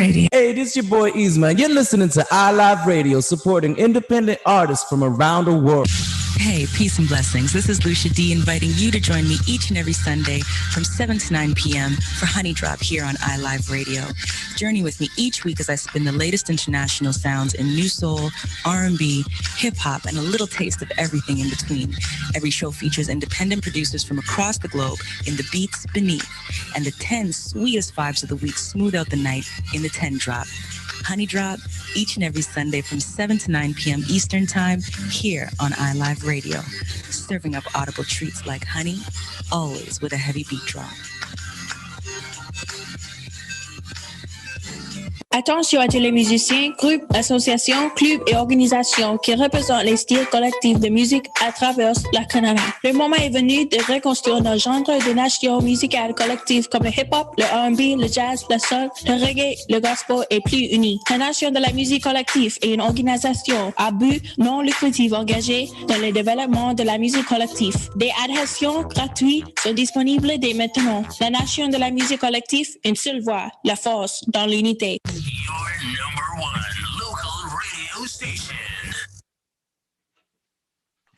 Radio. Hey, this your boy Easman. You're listening to iLive Radio, supporting independent artists from around the world. Hey, peace and blessings. This is Lucia D inviting you to join me each and every Sunday from 7 to 9 p.m. for Honey Drop here on iLive Radio. Journey with me each week as I spin the latest international sounds in new soul, R&B, hip-hop, and a little taste of everything in between. Every show features independent producers from across the globe in the beats beneath, and the 10 sweetest vibes of the week smooth out the night in the 10 Drop. Honey Drop, each and every Sunday from 7 to 9 p.m. Eastern Time, here on iLive Radio. Serving up audible treats like honey, always with a heavy beat drop. Attention à tous les musiciens, groupes, associations, clubs et organisations qui représentent les styles collectifs de musique à travers la Canada. Le moment est venu de reconstruire nos genres de nations musicales collectives comme le hip-hop, le R&B, le jazz, le soul, le reggae, le gospel et plus unis. La Nation de la musique collective est une organisation à but non lucratif engagée dans le développement de la musique collective. Des adhésions gratuites sont disponibles dès maintenant. La Nation de la musique collective, une seule voix, la force dans l'unité. Your number one local radio station.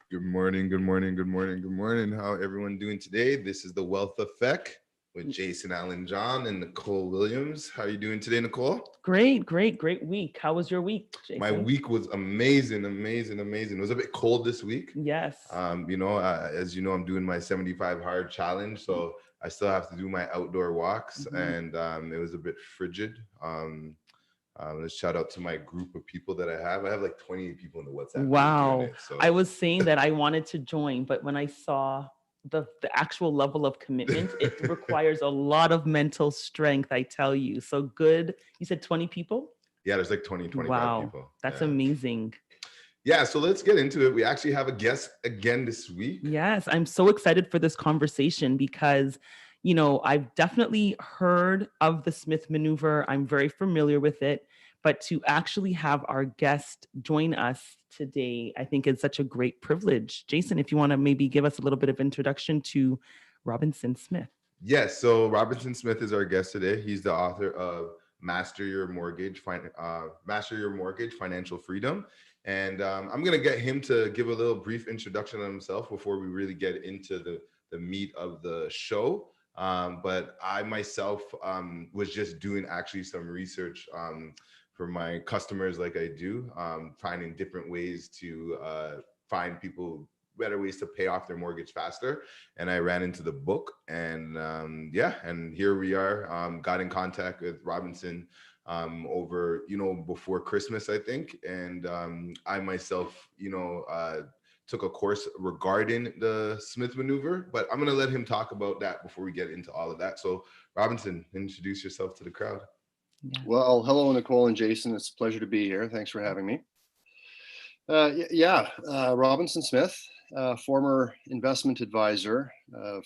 Good morning, good morning, good morning, good morning. How everyone doing today? This is The Wealth Effect with Jason Allen John and Nicole Williams. How are you doing today, Nicole? Great week. How was your week, Jason? My week was amazing. It was a bit cold this week. Yes. As you know, I'm doing my 75 hard challenge, so I still have to do my outdoor walks, and it was a bit frigid. Let's shout out to my group of people that I have. I have like 28 people in the WhatsApp. Wow. I was saying that I wanted to join, but when I saw the actual level of commitment, it requires a lot of mental strength, I tell you. So good. You said 20 people? Yeah, there's like 25 people. That's amazing. Yeah, so let's get into it. We actually have a guest again this week. Yes, I'm so excited for this conversation because, you know, I've definitely heard of the Smith maneuver. I'm very familiar with it. But to actually have our guest join us today, I think is such a great privilege. Jason, if you want to maybe give us a little bit of introduction to Robinson Smith. Yes, so Robinson Smith is our guest today. He's the author of Master Your Mortgage, Financial Freedom. And I'm going to get him to give a little brief introduction on himself before we really get into the meat of the show. But I myself was just doing actually some research for my customers like I do, finding different ways to find people better ways to pay off their mortgage faster. And I ran into the book and and here we are, got in contact with Robinson over, before Christmas, I think. And I myself, took a course regarding the Smith maneuver, but I'm going to let him talk about that before we get into all of that. So Robinson, introduce yourself to the crowd. Yeah. Well, hello, Nicole and Jason. It's a pleasure to be here. Thanks for having me. Robinson Smith, former investment advisor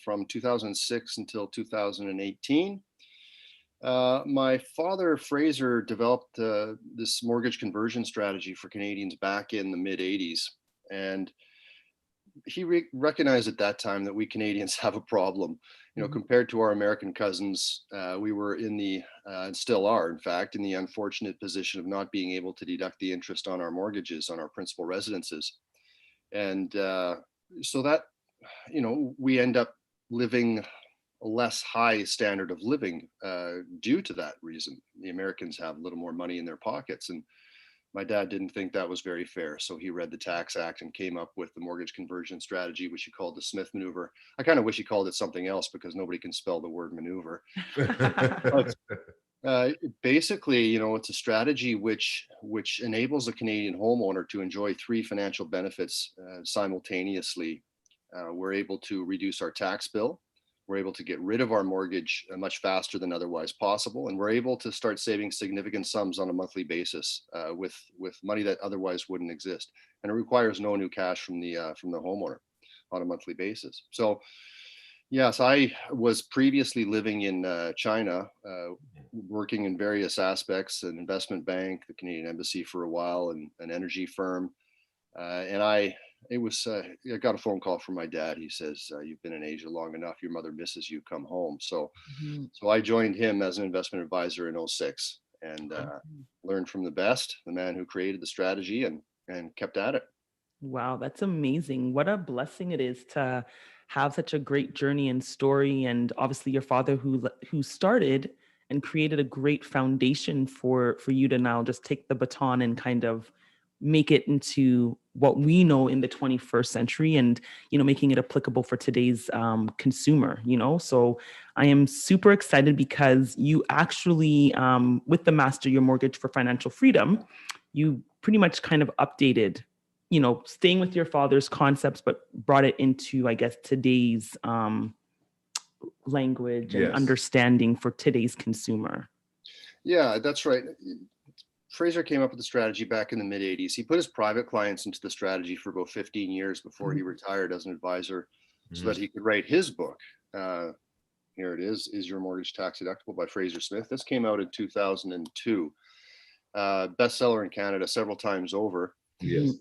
from 2006 until 2018. My father, Fraser, developed this mortgage conversion strategy for Canadians back in the mid-'80s. And he recognized at that time that we Canadians have a problem. Compared to our American cousins, we were in the, and still are, in fact, in the unfortunate position of not being able to deduct the interest on our mortgages, on our principal residences. And so that, we end up living a less high standard of living due to that reason. The Americans have a little more money in their pockets, and my dad didn't think that was very fair. So he read the Tax Act and came up with the mortgage conversion strategy, which he called the Smith maneuver. I kind of wish he called it something else because nobody can spell the word maneuver. But basically, it's a strategy which enables a Canadian homeowner to enjoy three financial benefits simultaneously. We're able to reduce our tax bill. We're able to get rid of our mortgage much faster than otherwise possible, and we're able to start saving significant sums on a monthly basis with money that otherwise wouldn't exist. And it requires no new cash from the homeowner on a monthly basis. So, yes, I was previously living in China, working in various aspects, an investment bank, the Canadian Embassy for a while, and an energy firm, and I got a phone call from my dad. He says, "You've been in Asia long enough. Your mother misses you. Come home." So I joined him as an investment advisor in 2006. and learned from the best, the man who created the strategy, and kept at it. Wow, that's amazing. What a blessing it is to have such a great journey and story. And obviously your father who started and created a great foundation for you to now just take the baton and kind of make it into what we know in the 21st century, and, you know, making it applicable for today's consumer, you know. So I am super excited because you actually, with the Master Your Mortgage for Financial Freedom, you pretty much kind of updated, you know, staying with your father's concepts, but brought it into, I guess, today's language and understanding for today's consumer. Yeah, that's right. Fraser came up with the strategy back in the mid-'80s. He put his private clients into the strategy for about 15 years before he retired as an advisor, so that he could write his book. Here it is Your Mortgage Tax Deductible by Fraser Smith. This came out in 2002. Bestseller in Canada several times over. Yes.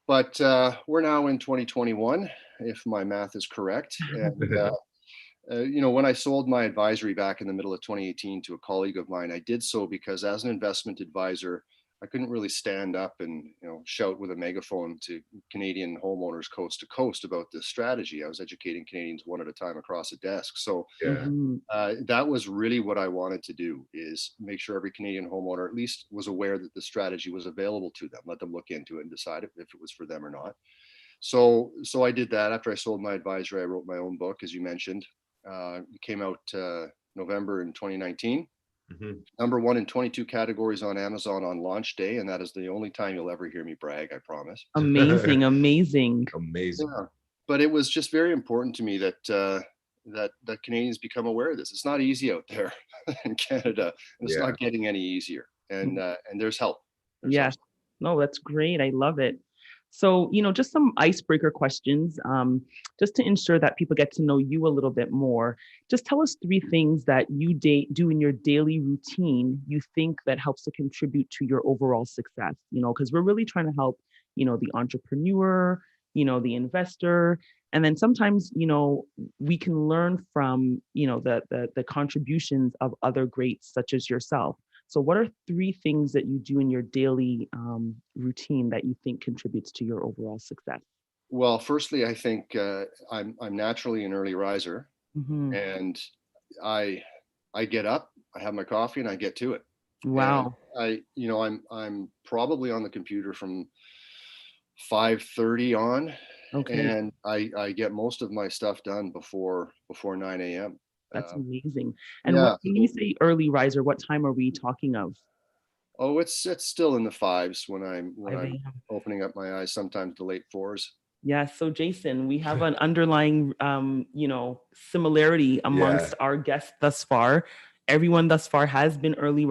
But we're now in 2021, if my math is correct. And you know, when I sold my advisory back in the middle of 2018 to a colleague of mine, I did so because as an investment advisor, I couldn't really stand up and, you know, shout with a megaphone to Canadian homeowners coast to coast about this strategy. I was educating Canadians one at a time across a desk. So that was really what I wanted to do, is make sure every Canadian homeowner at least was aware that the strategy was available to them, let them look into it and decide if it was for them or not. So I did that. After I sold my advisory, I wrote my own book, as you mentioned. It came out November in 2019. Number one in 22 categories on Amazon on launch day, and that is the only time you'll ever hear me brag, I promise. Amazing. Yeah. But it was just very important to me that that Canadians become aware of this. It's not easy out there in Canada, and it's not getting any easier. And there's help. Yes. No, that's great. I love it. So, you know, just some icebreaker questions, just to ensure that people get to know you a little bit more. Just tell us 3 things that you do in your daily routine you think that helps to contribute to your overall success, you know, because we're really trying to help, you know, the entrepreneur, you know, the investor. And then sometimes, you know, we can learn from, you know, the contributions of other greats such as yourself. So what are 3 things that you do in your daily routine that you think contributes to your overall success? Well, firstly, I think I'm naturally an early riser, and I get up, I have my coffee, and I get to it. Wow. And I'm probably on the computer from 5:30 on, and I get most of my stuff done before 9 a.m. That's amazing. And when you say early riser, what time are we talking of? Oh, it's still in the 5s when I'm opening up my eyes, sometimes the late 4s. Yeah. So Jason, we have an underlying, you know, similarity amongst our guests thus far. Everyone thus far has been early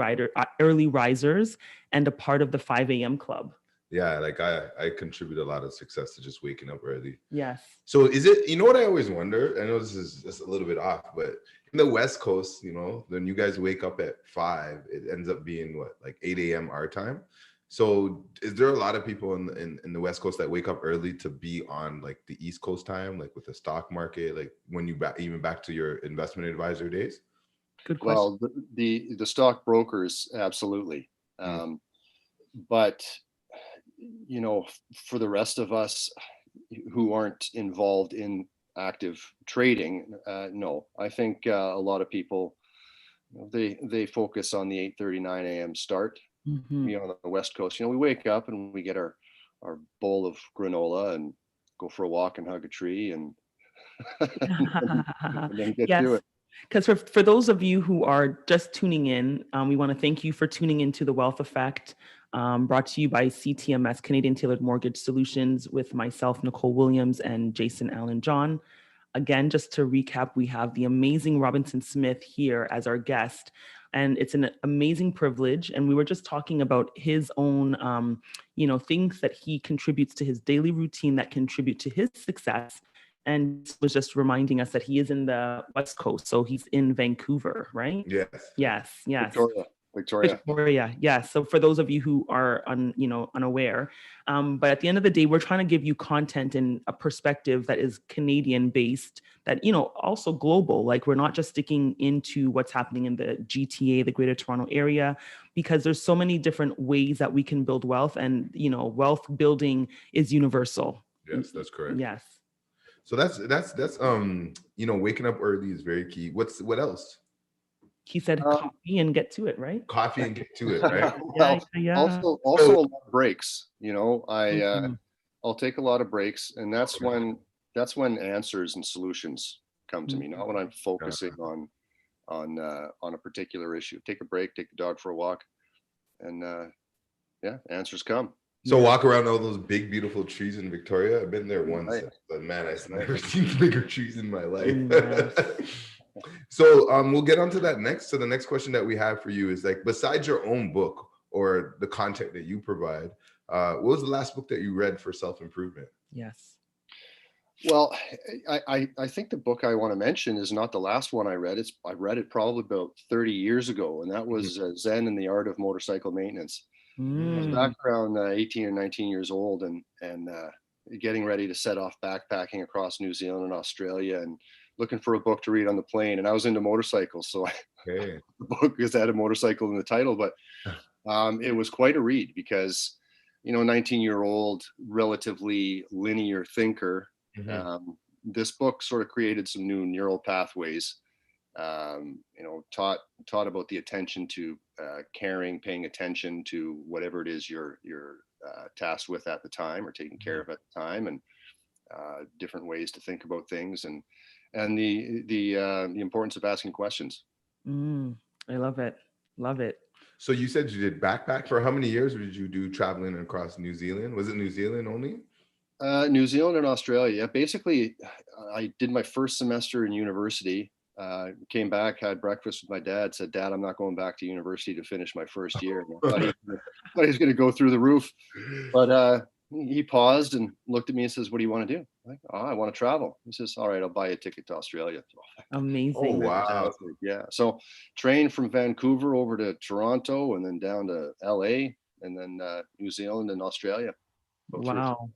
risers and a part of the 5 a.m. club. Yeah, like I contribute a lot of success to just waking up early. Yes. So is it, you know what I always wonder? I know this is just a little bit off, but in the West Coast, you know, when you guys wake up at 5, it ends up being what, like 8 a.m. our time. So is there a lot of people in the West Coast that wake up early to be on like the East Coast time, like with the stock market, like when you even back to your investment advisor days? Good question. Well, the stock brokers, absolutely. But you know, for the rest of us who aren't involved in active trading, no, I think a lot of people, they focus on the 8:39 a.m. start. You know, on the West Coast, you know, we wake up and we get our bowl of granola and go for a walk and hug a tree and, and then get to it. Because for those of you who are just tuning in, we want to thank you for tuning into The Wealth Effect, brought to you by CTMS, Canadian Tailored Mortgage Solutions, with myself, Nicole Williams, and Jason Allen John. Again, just to recap, we have the amazing Robinson Smith here as our guest, and it's an amazing privilege. And we were just talking about his own, you know, things that he contributes to his daily routine that contribute to his success. And was just reminding us that he is in the West Coast. So he's in Vancouver, right? Yes. Yes. Victoria. Victoria. Victoria, yes. So for those of you who are unaware, but at the end of the day, we're trying to give you content and a perspective that is Canadian based, that, also global. Like, we're not just sticking into what's happening in the GTA, the Greater Toronto Area, because there's so many different ways that we can build wealth, and, wealth building is universal. Yes, that's correct. Yes. So that's waking up early is very key. What else? He said coffee and get to it, right? Coffee and get to it, right? Yeah. Also a lot of breaks. I'll take a lot of breaks, and that's when answers and solutions come to me, not when I'm focusing on a particular issue. Take a break, take the dog for a walk, and answers come. So walk around all those big, beautiful trees in Victoria. I've been there once, but man, I've never seen bigger trees in my life. So we'll get onto that next. So the next question that we have for you is, like, besides your own book or the content that you provide, what was the last book that you read for self-improvement? Yes. Well, I think the book I want to mention is not the last one I read. I read it probably about 30 years ago, and that was Zen and the Art of Motorcycle Maintenance. I was back around 18 or 19 years old, and getting ready to set off backpacking across New Zealand and Australia, and looking for a book to read on the plane. And I was into motorcycles, so the book has had a motorcycle in the title, but it was quite a read because, 19-year-old, relatively linear thinker. This book sort of created some new neural pathways. Taught about the attention to caring, paying attention to whatever it is you're tasked with at the time, or taking care of at the time, and different ways to think about things, and the importance of asking questions. I love it. Love it. So you said you did backpack for how many years did you do traveling across New Zealand? Was it New Zealand only? New Zealand and Australia. Yeah, basically, I did my first semester in university. Came back, had breakfast with my dad, said, "Dad, I'm not going back to university to finish my first year." And I thought he was going to go through the roof, but he paused and looked at me and says, "What do you want to do?" I'm like, "Oh, I want to travel." He says, "All right, I'll buy you a ticket to Australia." Amazing. Oh, wow. Yeah. So trained from Vancouver over to Toronto, and then down to LA, and then New Zealand and Australia. Wow.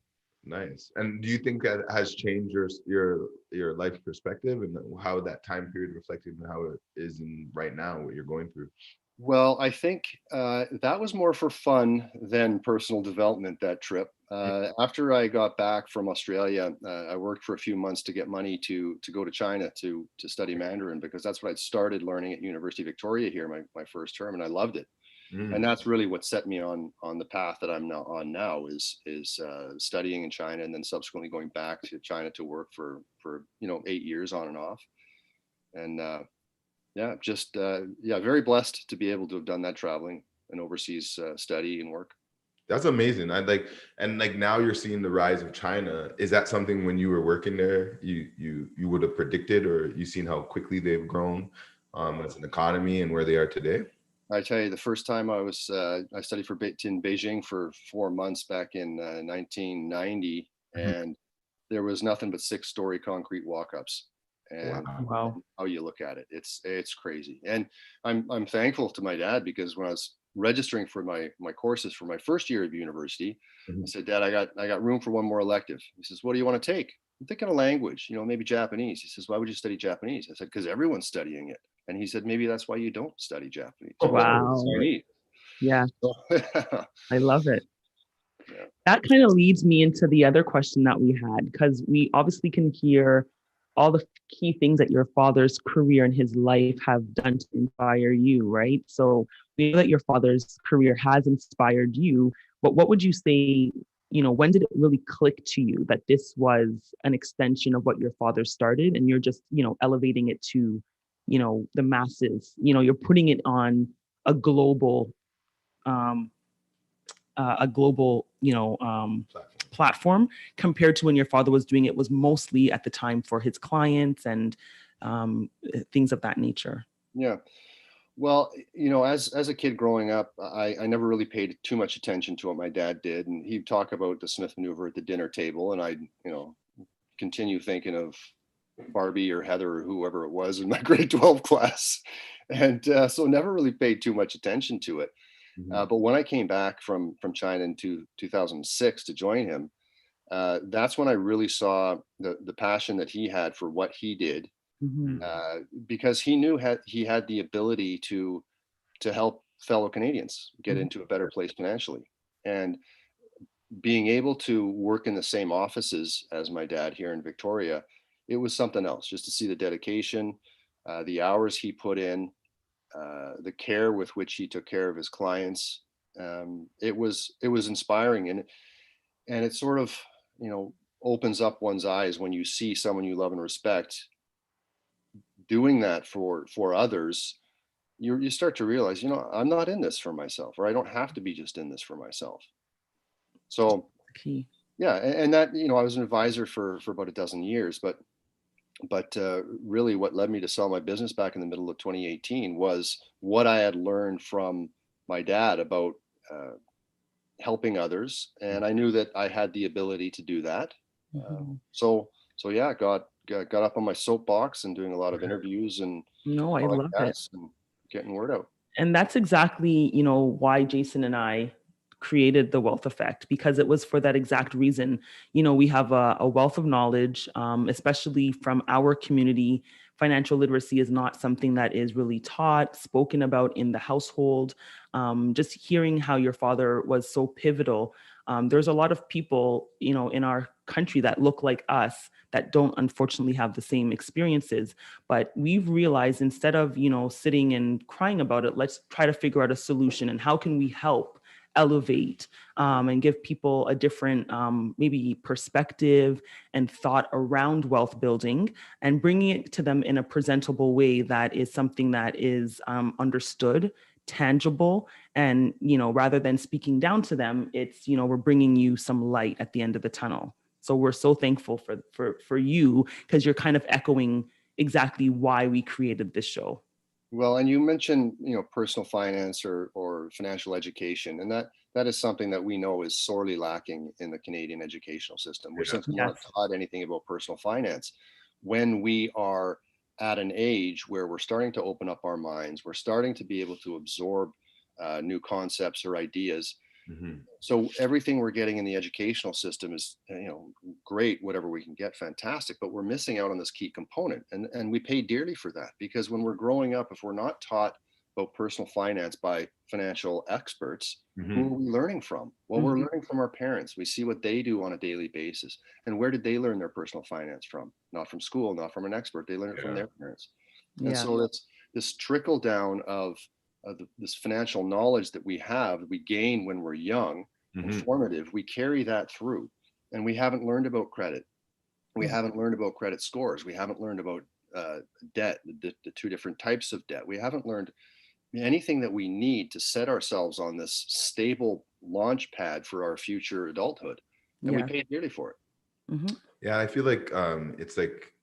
Nice. And do you think that has changed your life perspective, and how that time period reflected and how it is right now, what you're going through? Well, I think that was more for fun than personal development, that trip. After I got back from Australia, I worked for a few months to get money to go to China to study Mandarin, because that's what I'd started learning at University of Victoria here, my first term, and I loved it. And that's really what set me on the path that I'm now on now, is studying in China, and then subsequently going back to China to work for 8 years on and off. And very blessed to be able to have done that traveling and overseas study and work. That's amazing. Now you're seeing the rise of China. Is that something when you were working there you would have predicted, or you seen how quickly they've grown as an economy and where they are today? I tell you, the first time I studied in Beijing for 4 months back in 1990, and there was nothing but 6-story concrete walk-ups. And wow. How you look at it, it's crazy. And I'm thankful to my dad, because when I was registering for my courses for my first year of university, I said, "Dad, I got room for one more elective." He says, "What do you want to take?" I'm thinking a language, maybe Japanese. He says, "Why would you study Japanese?" I said, "Because everyone's studying it." And he said, "Maybe that's why you don't study Japanese." Wow. Yeah. So, I love it. Yeah. That kind of leads me into the other question that we had, because we obviously can hear all the key things that your father's career and his life have done to inspire you, right? So we know that your father's career has inspired you, but what would you say, when did it really click to you that this was an extension of what your father started, and you're just, elevating it to, the masses, you're putting it on a global, platform, compared to when your father was doing it was mostly at the time for his clients and things of that nature? Yeah. Well, as a kid growing up, I never really paid too much attention to what my dad did. And he'd talk about the Smith maneuver at the dinner table, and I'd, continue thinking of Barbie or Heather or whoever it was in my grade 12 class. And so never really paid too much attention to it. Mhm. But when I came back from China in 2006 to join him, that's when I really saw the passion that he had for what he did, Mhm. because he knew he had the ability to help fellow Canadians get Mhm. into a better place financially. And being able to work in the same offices as my dad here in Victoria, it was something else. Just to see the dedication, the hours he put in, the care with which he took care of his clients. It was inspiring, and it sort of, opens up one's eyes when you see someone you love and respect doing that for others. You start to realize, I'm not in this for myself, or I don't have to be just in this for myself. So Key. yeah, and that, I was an advisor for about a dozen years, but really what led me to sell my business back in the middle of 2018 was what I had learned from my dad about helping others, and I knew that I had the ability to do that. Mhm. So yeah, got up on my soapbox and doing a lot of interviews and No, I love it. podcasts and getting word out. And that's exactly, why Jason and I created the Wealth Effect, because it was for that exact reason. We have a wealth of knowledge, especially from our community. Financial literacy is not something that is really taught, spoken about in the household. Just hearing how your father was so pivotal. There's a lot of people, in our country that look like us that don't unfortunately have the same experiences. But we've realized, instead of, sitting and crying about it, let's try to figure out a solution, and how can we help elevate, and give people a different, maybe perspective and thought around wealth building, and bringing it to them in a presentable way that is something that is understood, tangible, and rather than speaking down to them, it's, we're bringing you some light at the end of the tunnel. So we're so thankful for you, because you're kind of echoing exactly why we created this show. Well, and you mentioned, personal finance or financial education, and that is something that we know is sorely lacking in the Canadian educational system. We're Yeah. simply Yes. not taught anything about personal finance. When we are at an age where we're starting to open up our minds, we're starting to be able to absorb new concepts or ideas. Mhm. So everything we're getting in the educational system is, great. Whatever we can get, fantastic. But we're missing out on this key component, and we pay dearly for that, because when we're growing up, if we're not taught about personal finance by financial experts, who Mhm. are we learning from? Well, we're learning from our parents. We see what they do on a daily basis, and where did they learn their personal finance from? Not from school, not from an expert. They learn it from Yeah. their parents. And Yeah. so that's this trickle down of this financial knowledge that we have, we gain when we're young and Mhm. formative, we carry that through. And we haven't learned about credit. We haven't learned about credit scores. We haven't learned about debt, the two different types of debt. We haven't learned anything that we need to set ourselves on this stable launch pad for our future adulthood. And we Yeah. pay dearly for it. Mhm. Yeah, I feel like it's like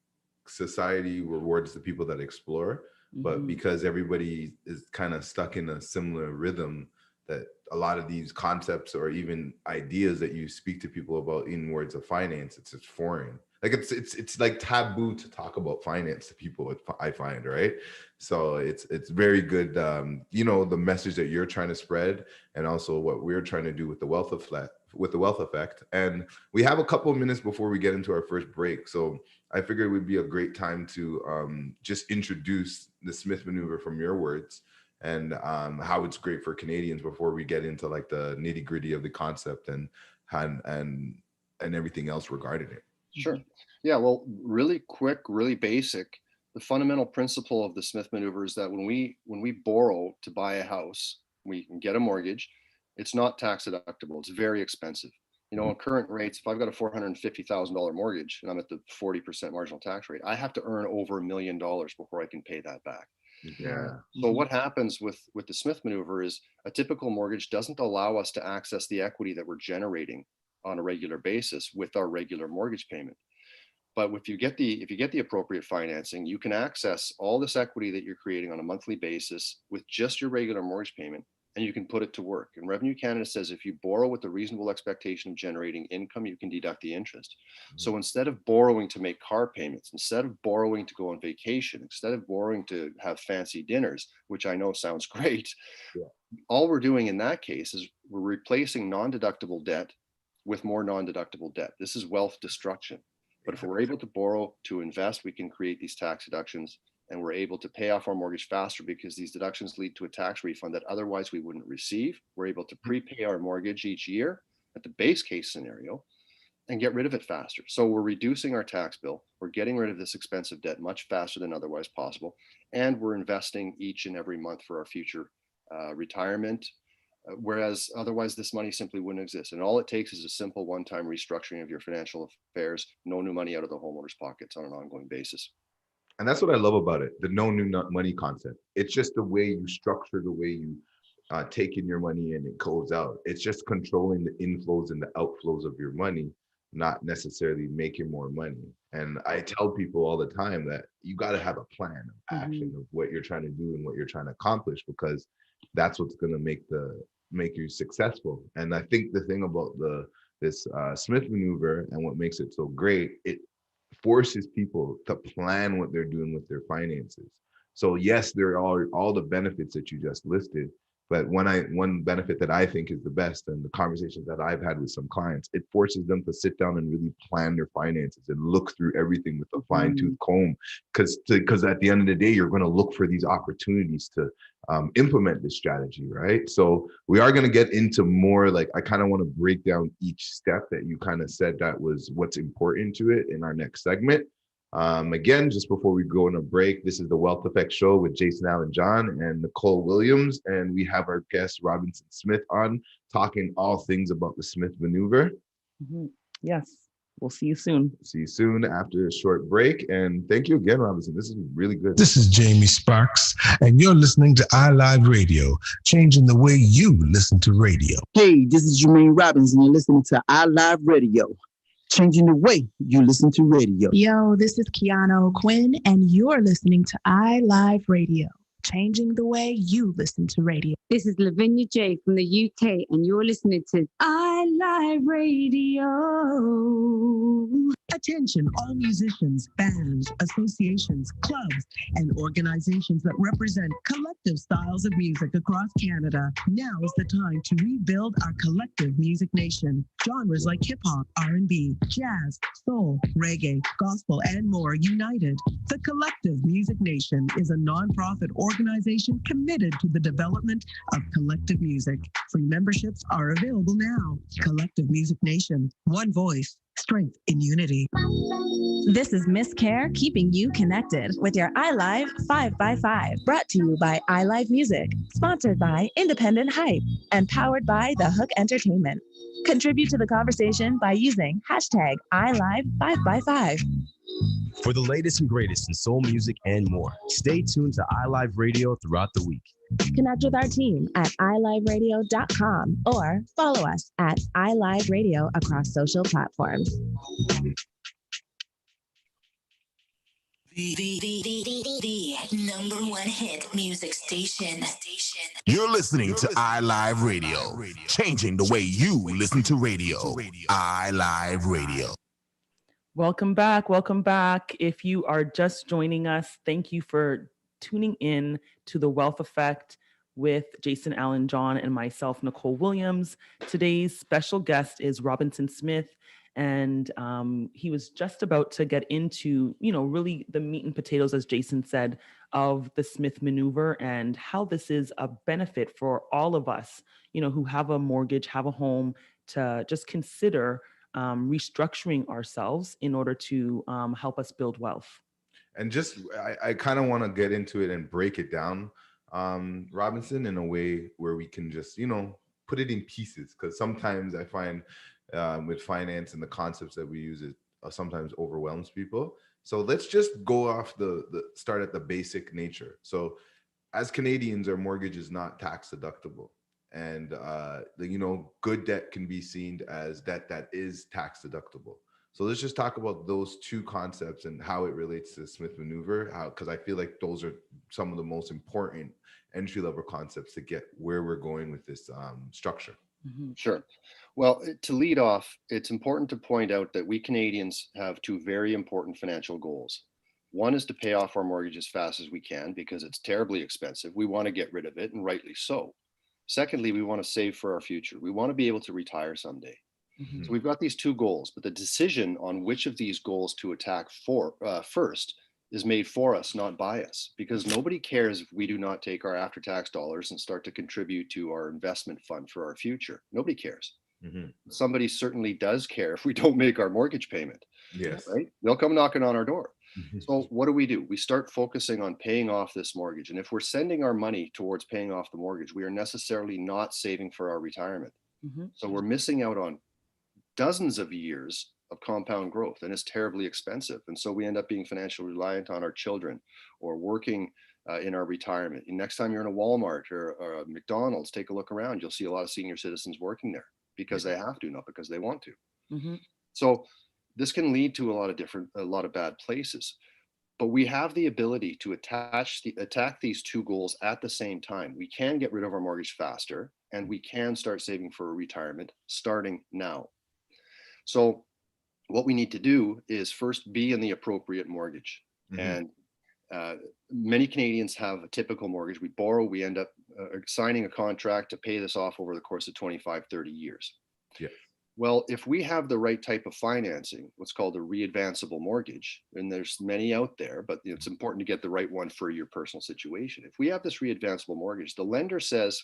society rewards the people that explore, but Mhm. because everybody is kind of stuck in a similar rhythm, that a lot of these concepts or even ideas that you speak to people about in words of finance, it's just foreign. Like it's like taboo to talk about finance to people. I find, right? So it's very good. The message that you're trying to spread, and also what we're trying to do with the wealth effect. And we have a couple of minutes before we get into our first break, so I figured it would be a great time to just introduce the Smith maneuver from your words, and how it's great for Canadians before we get into like the nitty gritty of the concept and everything else regarding it. Sure. Yeah. Well, really quick, really basic. The fundamental principle of the Smith maneuver is that when we borrow to buy a house, we can get a mortgage. It's not tax deductible. It's very expensive. On current rates, if I've got a $450,000 mortgage and I'm at the 40% marginal tax rate, I have to earn over $1 million before I can pay that back. Yeah. So what happens with the Smith maneuver is a typical mortgage doesn't allow us to access the equity that we're generating on a regular basis with our regular mortgage payment. But if you get the appropriate financing, you can access all this equity that you're creating on a monthly basis with just your regular mortgage payment and you can put it to work. And Revenue Canada says if you borrow with a reasonable expectation of generating income, you can deduct the interest. So instead of borrowing to make car payments, instead of borrowing to go on vacation, instead of borrowing to have fancy dinners, which I know sounds great, all we're doing in that case is we're replacing non-deductible debt with more non-deductible debt. This is wealth destruction. But if we're able to borrow to invest, we can create these tax deductions, and we're able to pay off our mortgage faster because these deductions lead to a tax refund that otherwise we wouldn't receive. We're able to prepay our mortgage each year at the base case scenario and get rid of it faster. So we're reducing our tax bill. We're getting rid of this expensive debt much faster than otherwise possible. And we're investing each and every month for our future retirement, whereas otherwise this money simply wouldn't exist. And all it takes is a simple one-time restructuring of your financial affairs, no new money out of the homeowner's pockets on an ongoing basis. And that's what I love about it, the no new money concept. It's just the way you structure, the way you take in your money and it goes out. It's just controlling the inflows and the outflows of your money, not necessarily making more money. And I tell people all the time that you got to have a plan of action of what you're trying to do and what you're trying to accomplish, because that's what's going to make you successful. And I think the thing about this Smith maneuver and what makes it so great, it forces people to plan what they're doing with their finances. So yes, there are all the benefits that you just listed, but one benefit that I think is the best, and the conversations that I've had with some clients, it forces them to sit down and really plan their finances and look through everything with a fine-tooth comb, because at the end of the day, you're going to look for these opportunities to implement this strategy, right? So we are going to get into more, like, I kind of want to break down each step that you kind of said that was what's important to it in our next segment. Again, just before we go on a break, this is the Wealth Effect Show with Jason Allen John and Nicole Williams, and we have our guest Robinson Smith on, talking all things about the Smith maneuver. Yes, we'll see you soon. See you soon after a short break, and thank you again, Robinson. This is really good. This is Jamie Sparks, and you're listening to iLive Radio, changing the way you listen to radio. Hey, this is Jermaine Robinson. You're listening to iLive Radio, changing the way you listen to radio. Yo, this is Kiana Quinn, and you're listening to iLive Radio, changing the way you listen to radio. This is Lavinia J from the UK, and you're listening to iLive Radio. Attention, all musicians, bands, associations, clubs, and organizations that represent collective styles of music across Canada. Now is the time to rebuild our collective music nation. Genres like hip-hop, R&B, jazz, soul, reggae, gospel, and more united. The Collective Music Nation is a non-profit organization committed to the development of collective music. Free memberships are available now. Collective Music Nation, one voice, strength in unity. This is Miss Care, keeping you connected with your iLive 5x5, brought to you by iLive Music, sponsored by Independent Hype, and powered by The Hook Entertainment. Contribute to the conversation by using hashtag iLive5x5. For the latest and greatest in soul music and more, stay tuned to iLive Radio throughout the week. Connect with our team at iliveradio.com or follow us at iLive Radio across social platforms. The number one hit music station. You're listening to iLive Radio, changing the way you listen to radio. iLive Radio. Welcome back. Welcome back. If you are just joining us, thank you for tuning in to The Wealth Effect with Jason Allen John and myself, Nicole Williams. Today's special guest is Robinson Smith, and he was just about to get into, really the meat and potatoes, as Jason said, of the Smith maneuver and how this is a benefit for all of us, who have a mortgage, have a home, to just consider restructuring ourselves in order to help us build wealth. And just, I kind of want to get into it and break it down, Robinson, in a way where we can just, put it in pieces. Because sometimes I find with finance and the concepts that we use, it sometimes overwhelms people. So let's just go off start at the basic nature. So as Canadians, our mortgage is not tax deductible. And, good debt can be seen as debt that is tax deductible. So let's just talk about those two concepts and how it relates to the Smith maneuver, because I feel like those are some of the most important entry-level concepts to get where we're going with this structure. Sure. Well, to lead off, it's important to point out that we Canadians have two very important financial goals. One is to pay off our mortgage as fast as we can because it's terribly expensive. We want to get rid of it, and rightly so. Secondly, we want to save for our future. We want to be able to retire someday. So we've got these two goals, but the decision on which of these goals to attack first is made for us, not by us, because nobody cares if we do not take our after-tax dollars and start to contribute to our investment fund for our future. Nobody cares. Somebody certainly does care if we don't make our mortgage payment. Yes. Right? They'll come knocking on our door. So what do? We start focusing on paying off this mortgage. And if we're sending our money towards paying off the mortgage, we are necessarily not saving for our retirement. So we're missing out on dozens of years of compound growth, and it's terribly expensive. And so we end up being financially reliant on our children or working in our retirement. And next time you're in a Walmart or a McDonald's, take a look around. You'll see a lot of senior citizens working there because they have to, not because they want to. So this can lead to a lot of bad places. But we have the ability to attack these two goals at the same time. We can get rid of our mortgage faster, and we can start saving for retirement starting now. So what we need to do is first be in the appropriate mortgage. And many Canadians have a typical mortgage. We borrow, we end up signing a contract to pay this off over the course of 25, 30 years. Yeah. Well, if we have the right type of financing, what's called a readvanceable mortgage, and there's many out there, but it's important to get the right one for your personal situation. If we have this readvanceable mortgage, the lender says,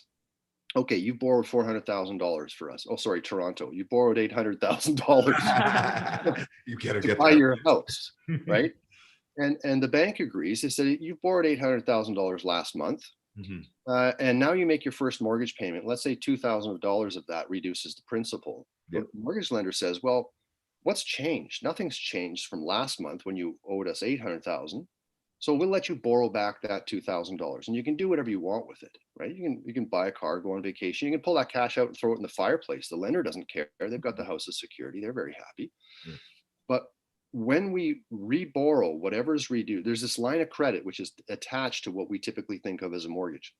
okay, you borrowed $400,000 for us. Oh, sorry, Toronto. You borrowed $800,000 You gotta to get buy that. your house, right? And the bank agrees. They said you borrowed $800,000 last month, and now you make your first mortgage payment. Let's say $2,000 of that reduces the principal. The mortgage lender says, well, what's changed? Nothing's changed from last month when you owed us $800,000. So we'll let you borrow back that $2,000, and you can do whatever you want with it, right? You can buy a car, go on vacation. You can pull that cash out and throw it in the fireplace. The lender doesn't care. They've got the house as security. They're very happy. But when we reborrow whatever is redue, there's this line of credit which is attached to what we typically think of as a mortgage.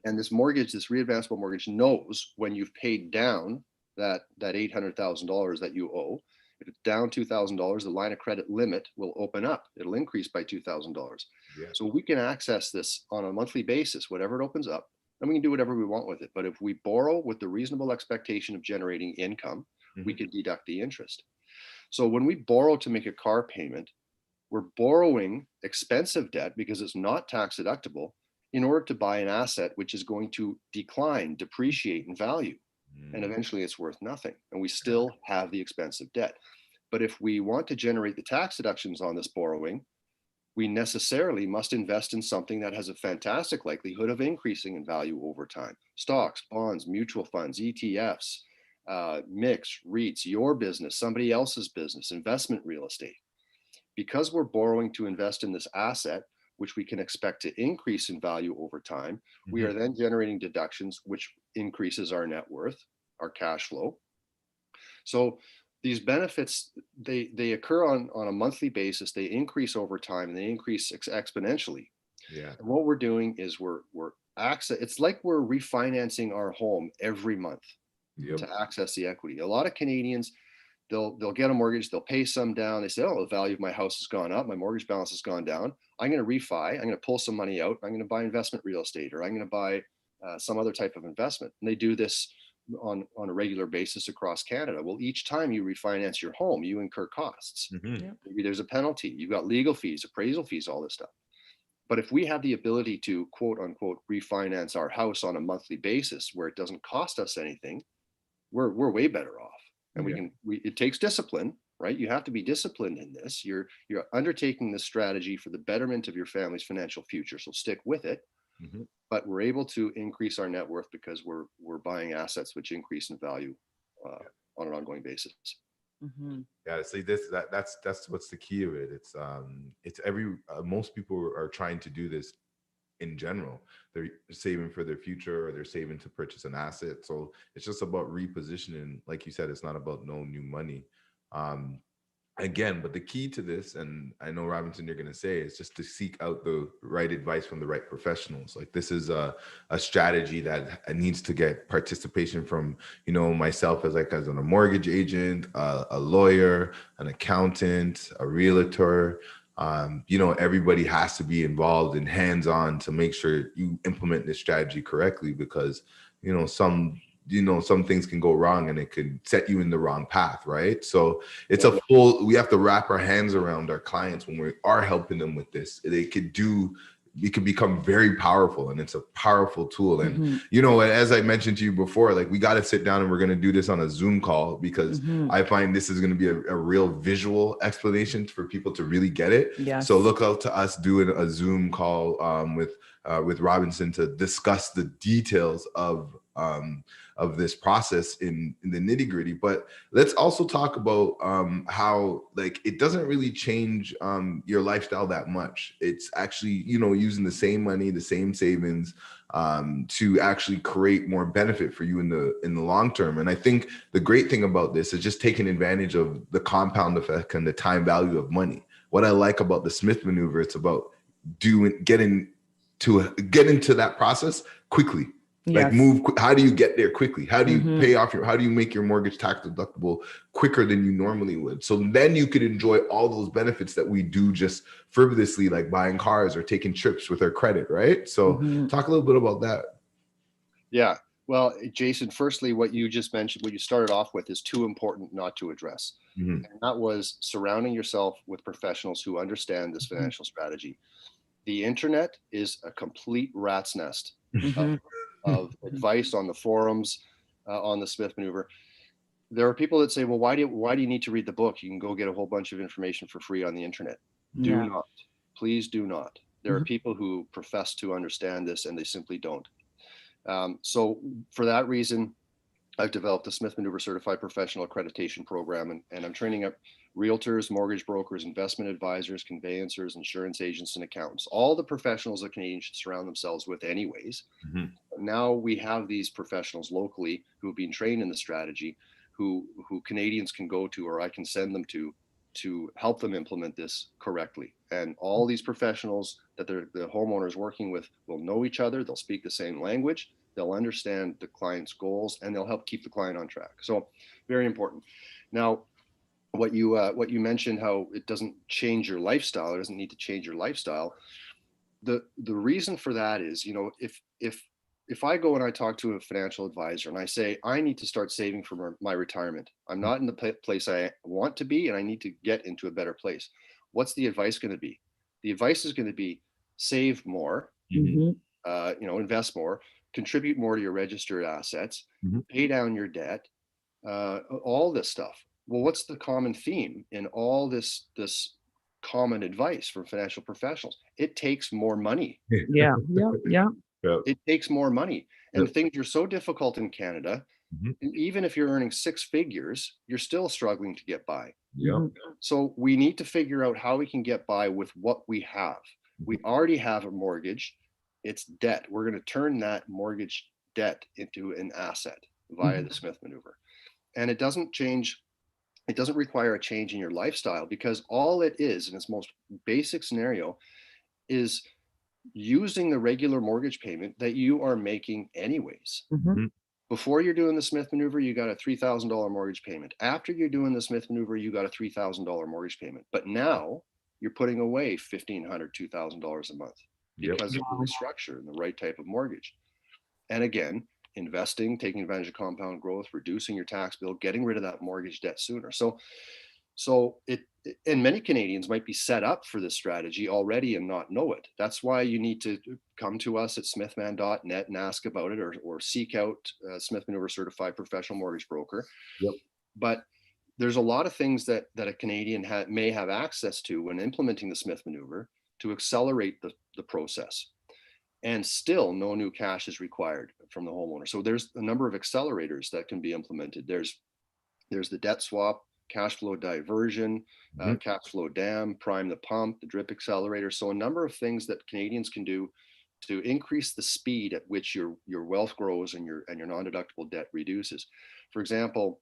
And this mortgage, this readvanceable mortgage, knows when you've paid down that $800,000 that you owe. If it's down $2,000, the line of credit limit will open up. It'll increase by $2,000. So we can access this on a monthly basis, whatever it opens up, and we can do whatever we want with it. But if we borrow with the reasonable expectation of generating income, we can deduct the interest. So when we borrow to make a car payment, we're borrowing expensive debt because it's not tax deductible in order to buy an asset which is going to decline, depreciate in value. And eventually it's worth nothing. And we still have the expensive debt. But if we want to generate the tax deductions on this borrowing, we necessarily must invest in something that has a fantastic likelihood of increasing in value over time. Stocks, bonds, mutual funds, ETFs, mix, REITs, your business, somebody else's business, investment real estate. Because we're borrowing to invest in this asset, which we can expect to increase in value over time, we are then generating deductions, which increases our net worth, our cash flow. So these benefits, they occur on a monthly basis, they increase over time, and they increase exponentially. And what we're doing is it's like we're refinancing our home every month to access the equity. A lot of Canadians, they'll get a mortgage, they'll pay some down. They say, oh, the value of my house has gone up, my mortgage balance has gone down. I'm going to refi, I'm going to pull some money out, I'm going to buy investment real estate, or I'm going to buy some other type of investment. And they do this on a regular basis across Canada. Well, each time you refinance your home, you incur costs. Maybe there's a penalty, you've got legal fees, appraisal fees, all this stuff. But if we have the ability to quote unquote refinance our house on a monthly basis where it doesn't cost us anything, we're way better off. And it takes discipline, right? You have to be disciplined in this. You're undertaking this strategy for the betterment of your family's financial future. So stick with it. But we're able to increase our net worth because we're buying assets which increase in value on an ongoing basis. Yeah, see that's what's the key of it. It's most people are trying to do this in general. They're saving for their future, or they're saving to purchase an asset. So it's just about repositioning. Like you said, it's not about no new money. again, but the key to this, and I know Robinson, you're going to say, is just to seek out the right advice from the right professionals. Like, this is a strategy that needs to get participation from, you know, myself as a mortgage agent, a lawyer, an accountant, a realtor. You know, everybody has to be involved and hands-on to make sure you implement this strategy correctly, because, you know, some things can go wrong and it could set you in the wrong path, right? So it's we have to wrap our hands around our clients when we are helping them with this. It could become very powerful, and it's a powerful tool. And, you know, as I mentioned to you before, like, we got to sit down and we're going to do this on a Zoom call, because I find this is going to be a real visual explanation for people to really get it. Yes. So look out to us doing a Zoom call with Robinson to discuss the details of this process in the nitty gritty. But let's also talk about how, like, it doesn't really change your lifestyle that much. It's actually, you know, using the same money, the same savings to actually create more benefit for you in the long term. And I think the great thing about this is just taking advantage of the compound effect and the time value of money. What I like about the Smith maneuver, it's about getting into that process quickly. Like, how do you get there quickly? How do you pay off how do you make your mortgage tax deductible quicker than you normally would? So then you could enjoy all those benefits that we do just frivolously, like buying cars or taking trips with our credit, right? So talk a little bit about that. Yeah. Well, Jason, firstly, what you just mentioned, what you started off with, is too important not to address. And that was surrounding yourself with professionals who understand this financial strategy. The internet is a complete rat's nest of advice on the forums, on the Smith maneuver. There are people that say, well, why do you need to read the book? You can go get a whole bunch of information for free on the internet. Do not. Please do not. There are people who profess to understand this, and they simply don't. So for that reason, I've developed the Smith Maneuver Certified Professional Accreditation Program, and I'm training up realtors, mortgage brokers, investment advisors, conveyancers, insurance agents, and accountants, all the professionals that Canadians should surround themselves with anyways. Now we have these professionals locally who have been trained in the strategy, who Canadians can go to, or I can send them to help them implement this correctly. And all these professionals that the homeowners working with will know each other, they'll speak the same language, they'll understand the client's goals, and they'll help keep the client on track. So very important. Now, what you mentioned, how it doesn't change your lifestyle, it doesn't need to change your lifestyle. The reason for that is, you know, if I go and I talk to a financial advisor and I say, I need to start saving for my retirement, I'm not in the place I want to be, and I need to get into a better place. What's the advice going to be? The advice is going to be save more, you know, invest more, contribute more to your registered assets, pay down your debt, all this stuff. Well, what's the common theme in all this common advice from financial professionals? It takes more money. Yeah. It takes more money. And things are so difficult in Canada. Even if you're earning six figures, you're still struggling to get by. So we need to figure out how we can get by with what we have. We already have a mortgage. It's debt. We're going to turn that mortgage debt into an asset via the Smith maneuver. And it doesn't require a change in your lifestyle, because all it is, in its most basic scenario, is using the regular mortgage payment that you are making anyways. Before you're doing the Smith maneuver, you got a $3,000 mortgage payment. After you're doing the Smith maneuver, you got a $3,000 mortgage payment. But now you're putting away $1,500, $2,000 a month because of the structure and the right type of mortgage. And again, investing, taking advantage of compound growth, reducing your tax bill, getting rid of that mortgage debt sooner. So and many Canadians might be set up for this strategy already and not know it. That's why you need to come to us at smithman.net and ask about it, or seek out Smith Maneuver Certified Professional Mortgage Broker. But there's a lot of things that a Canadian may have access to when implementing the Smith Maneuver to accelerate the process. And still no new cash is required from the homeowner. So there's a number of accelerators that can be implemented. There's the debt swap, cash flow diversion, cash flow dam, prime the pump, the drip accelerator. So a number of things that Canadians can do to increase the speed at which your wealth grows and your non-deductible debt reduces. For example,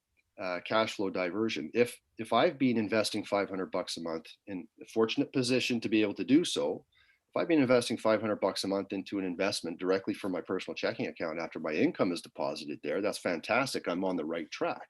cash flow diversion. If I've been investing $500 a month, in a fortunate position to be able to do so, if I've been investing $500 a month into an investment directly from my personal checking account after my income is deposited there, that's fantastic. I'm on the right track.